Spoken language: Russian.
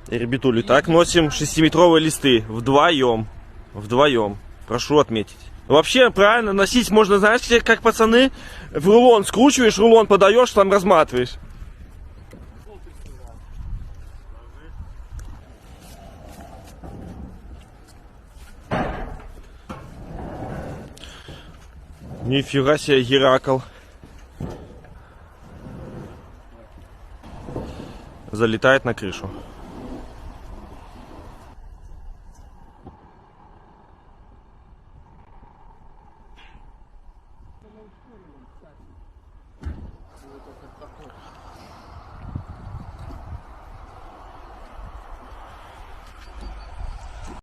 Ребятули, так носим 6-метровые листы вдвоем. Вдвоем. Прошу отметить. Вообще, правильно, носить можно, знаешь, как пацаны, в рулон скручиваешь, рулон подаешь, там разматываешь. Нифига себе, Геракл. Залетает на крышу.